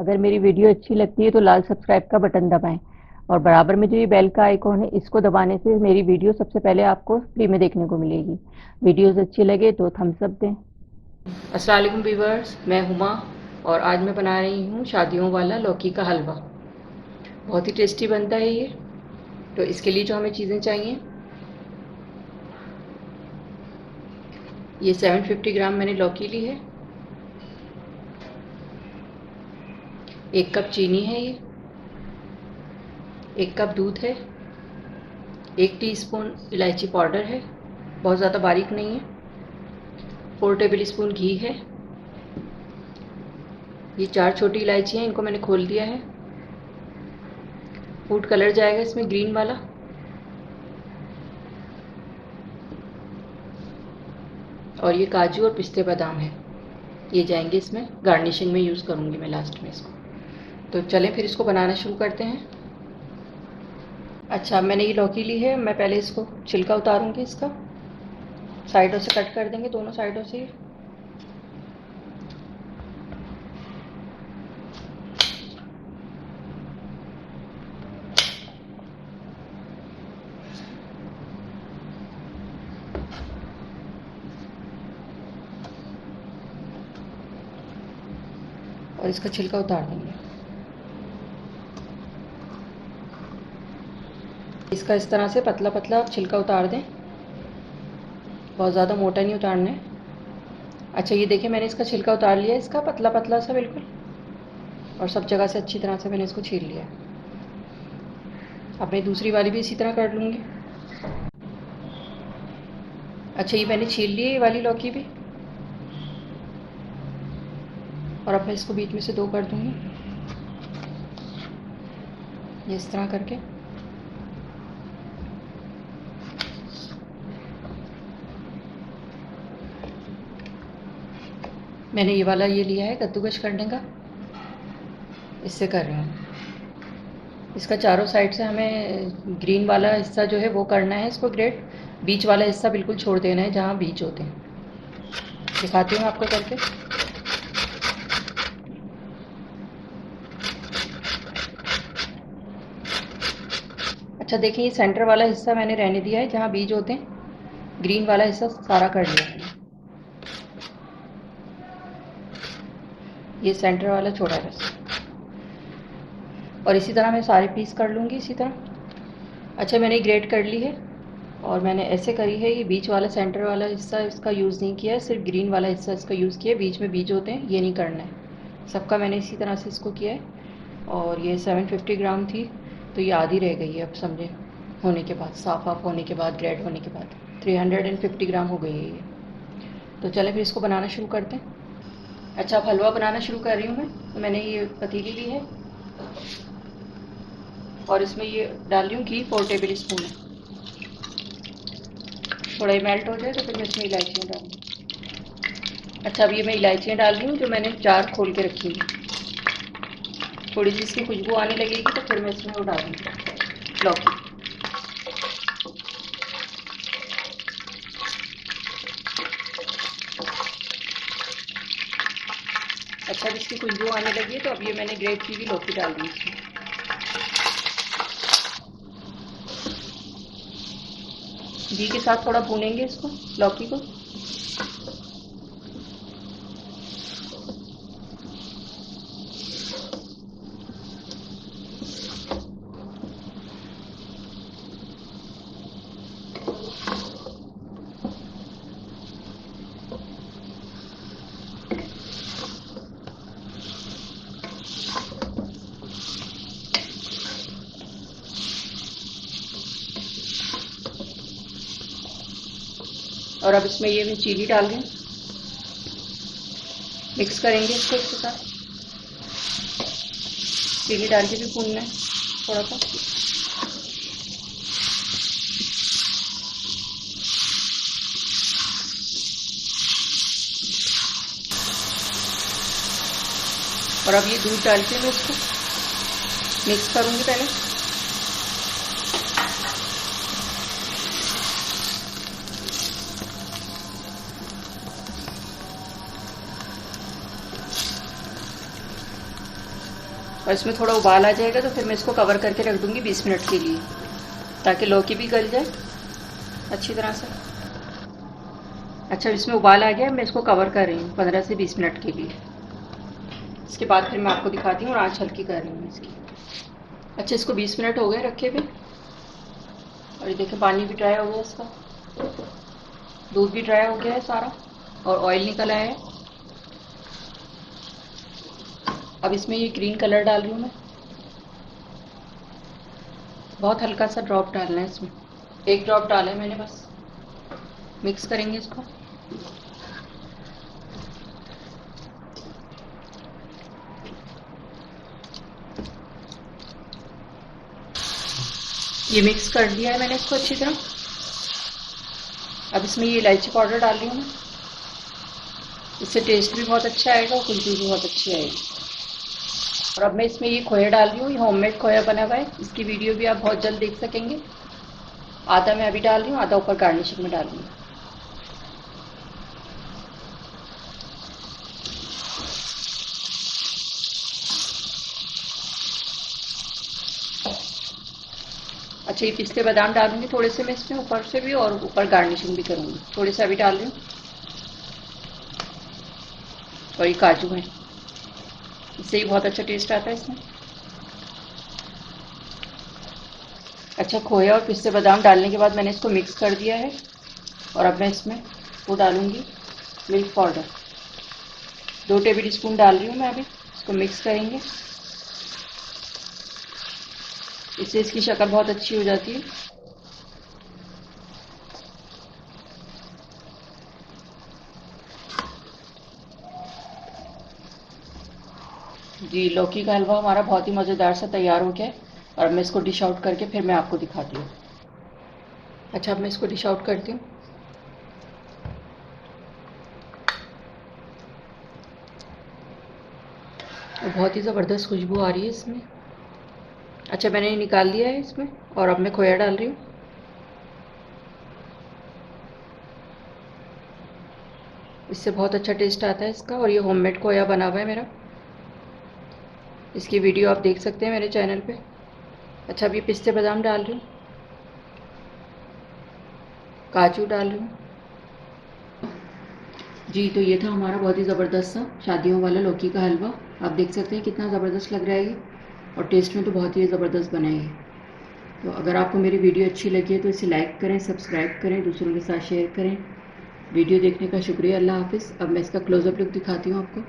अगर मेरी वीडियो अच्छी लगती है तो लाल सब्सक्राइब का बटन दबाएं और बराबर में जो ये बेल का आइकॉन है इसको दबाने से मेरी वीडियो सबसे पहले आपको फ्री में देखने को मिलेगी। वीडियोस अच्छी लगे तो थम्स अप दें। अस्सलाम वालेकुम व्यूअर्स, मैं हुमा और आज मैं बना रही हूँ शादियों वाला लौकी का हलवा। बहुत ही टेस्टी बनता है ये। तो इसके लिए जो हमें चीज़ें चाहिए, ये 750 ग्राम मैंने लौकी ली है, 1 कप चीनी है, ये 1 कप दूध है, 1 टीस्पून इलायची पाउडर है, बहुत ज़्यादा बारीक नहीं है, 4 टेबल स्पून घी है, ये 4 छोटी इलायची हैं, इनको मैंने खोल दिया है। फूड कलर जाएगा इसमें ग्रीन वाला, और ये काजू और पिस्ते बादाम है, ये जाएंगे इसमें। गार्निशिंग में यूज़ करूँगी मैं लास्ट में इसको। तो चलें फिर इसको बनाना शुरू करते हैं। अच्छा, मैंने ये लौकी ली है, मैं पहले इसको छिलका उतारूँगी इसका। साइडों से कट कर देंगे, दोनों साइडों से। और इसका छिलका उतार देंगे। इसका इस तरह से पतला पतला आप छिलका उतार दें, बहुत ज़्यादा मोटा नहीं उतारना है। अच्छा, ये देखिए मैंने इसका छिलका उतार लिया, इसका पतला पतला सा बिल्कुल, और सब जगह से अच्छी तरह से मैंने इसको छील लिया। अब मैं दूसरी वाली भी इसी तरह कर लूँगी। अच्छा, ये मैंने छील ली है ये वाली लौकी भी, और अब मैं इसको बीच में से 2 कर दूँगी, ये इस तरह करके। मैंने ये वाला ये लिया है कद्दूकस करने का, इससे कर रही हूँ। इसका चारों साइड से हमें ग्रीन वाला हिस्सा जो है वो करना है इसको ग्रेट, बीच वाला हिस्सा बिल्कुल छोड़ देना है जहाँ बीज होते हैं। दिखाती हूँ आपको करके। अच्छा देखिए, ये सेंटर वाला हिस्सा मैंने रहने दिया है जहाँ बीज होते हैं, ग्रीन वाला हिस्सा सारा कर लिया है। ये सेंटर वाला छोड़ा है बस, और इसी तरह मैं सारे पीस कर लूँगी इसी तरह। अच्छा, मैंने ग्रेट कर ली है और मैंने ऐसे करी है। ये बीच वाला सेंटर वाला हिस्सा इसका यूज़ नहीं किया है, सिर्फ ग्रीन वाला हिस्सा इसका यूज़ किया है। बीच में बीज होते हैं, ये नहीं करना है। सबका मैंने इसी तरह से इसको किया है। और ये 750 ग्राम थी, तो ये आधी रह गई है अब समझे, होने के बाद, साफ ऑफ होने के बाद, ग्रेड होने के बाद 350 ग्राम हो गई है ये। तो चलें फिर इसको बनाना शुरू करते हैं। अच्छा, अब हलवा बनाना शुरू कर रही हूँ मैं। तो मैंने ये पतीली ली है और इसमें ये डाल रही हूँ घी, 4 टेबल स्पून है। थोड़ा ये मेल्ट हो जाए तो फिर मैं इसमें इलायचियाँ डालूँगी। अच्छा, अब ये मैं इलायचियाँ डाल रही हूँ जो मैंने 4 खोल के रखी हैं। थोड़ी सी इसकी खुशबू आने लगेगी तो फिर मैं इसमें वो डालूँगी लौकी। अच्छा, अब इसकी खुशबू आने लगी है तो अब ये मैंने ग्रेट की हुई लौकी डाल दी इसमें। घी के साथ थोड़ा भूनेंगे इसको, लौकी को। और अब इसमें ये मैं चीनी डाल रही हूँ, मिक्स करेंगे इसको इसके साथ। चीनी डाल के भी भूनना है थोड़ा सा। और अब ये दूध डाल के मैं इसको मिक्स करूँगी पहले। और इसमें थोड़ा उबाल आ जाएगा तो फिर मैं इसको कवर करके रख दूँगी 20 मिनट के लिए, ताकि लौकी भी गल जाए अच्छी तरह से। अच्छा, इसमें उबाल आ गया, मैं इसको कवर कर रही हूँ 15 से 20 मिनट के लिए। इसके बाद फिर मैं आपको दिखाती हूँ और आँच हल्की कर रही हूँ इसकी। अच्छा, इसको 20 मिनट हो गए रखे हुए, और ये देखिए पानी भी ड्राई हो गया इसका, दूध भी ड्राई हो गया है सारा, और ऑयल निकल आया है। अब इसमें ये ग्रीन कलर डाल रही हूँ मैं, बहुत हल्का सा ड्रॉप डालना है इसमें, 1 ड्रॉप डाला है मैंने बस। मिक्स करेंगे इसको। ये मिक्स कर दिया है मैंने इसको अच्छी तरह। अब इसमें ये इलायची पाउडर डाल रही हूँ मैं, इससे टेस्ट भी बहुत अच्छा आएगा और खुशबू भी बहुत अच्छी आएगी। और अब मैं इसमें ये खोया डाल रही हूँ, ये होममेड खोया बना हुआ है, इसकी वीडियो भी आप बहुत जल्द देख सकेंगे। आधा मैं अभी डाल रही हूँ, आधा ऊपर गार्निशिंग में डाल रही हूँ। अच्छा, ये पिस्ते बादाम डालूंगी थोड़े से मैं इसमें ऊपर से भी, और ऊपर गार्निशिंग भी करूँगी, थोड़े से अभी डाल रही हूँ। और ये काजू है, इससे ही बहुत अच्छा टेस्ट आता है इसमें। अच्छा, खोया और पिस्ते बादाम डालने के बाद मैंने इसको मिक्स कर दिया है, और अब मैं इसमें वो डालूंगी मिल्क पाउडर, 2 टेबल स्पून डाल रही हूँ मैं अभी। इसको मिक्स करेंगे, इससे इसकी शक्ल बहुत अच्छी हो जाती है। जी, लौकी का हलवा हमारा बहुत ही मज़ेदार सा तैयार हो गया है, और मैं इसको डिश आउट करके फिर मैं आपको दिखाती हूँ। अच्छा, अब मैं इसको डिश आउट करती हूँ। और बहुत ही ज़बरदस्त खुशबू आ रही है इसमें। अच्छा, मैंने ये निकाल लिया है इसमें, और अब मैं खोया डाल रही हूँ। इससे बहुत अच्छा टेस्ट आता है इसका, और ये होममेड खोया बना हुआ है मेरा। इसकी वीडियो आप देख सकते हैं मेरे चैनल पे। अच्छा, अब ये पिस्ते बादाम डाल रही हूँ, काजू डाल रही हूँ। जी, तो ये था हमारा बहुत ही ज़बरदस्त सा शादियों वाला लौकी का हलवा। आप देख सकते हैं कितना ज़बरदस्त लग रहा है ये, और टेस्ट में तो बहुत ही ज़बरदस्त बना है ये। तो अगर आपको मेरी वीडियो अच्छी लगी है तो इसे लाइक करें, सब्सक्राइब करें, दूसरों के साथ शेयर करें। वीडियो देखने का शुक्रिया। अल्लाह हाफ़िज़। अब मैं इसका क्लोज़अप लुक दिखाती हूँ आपको।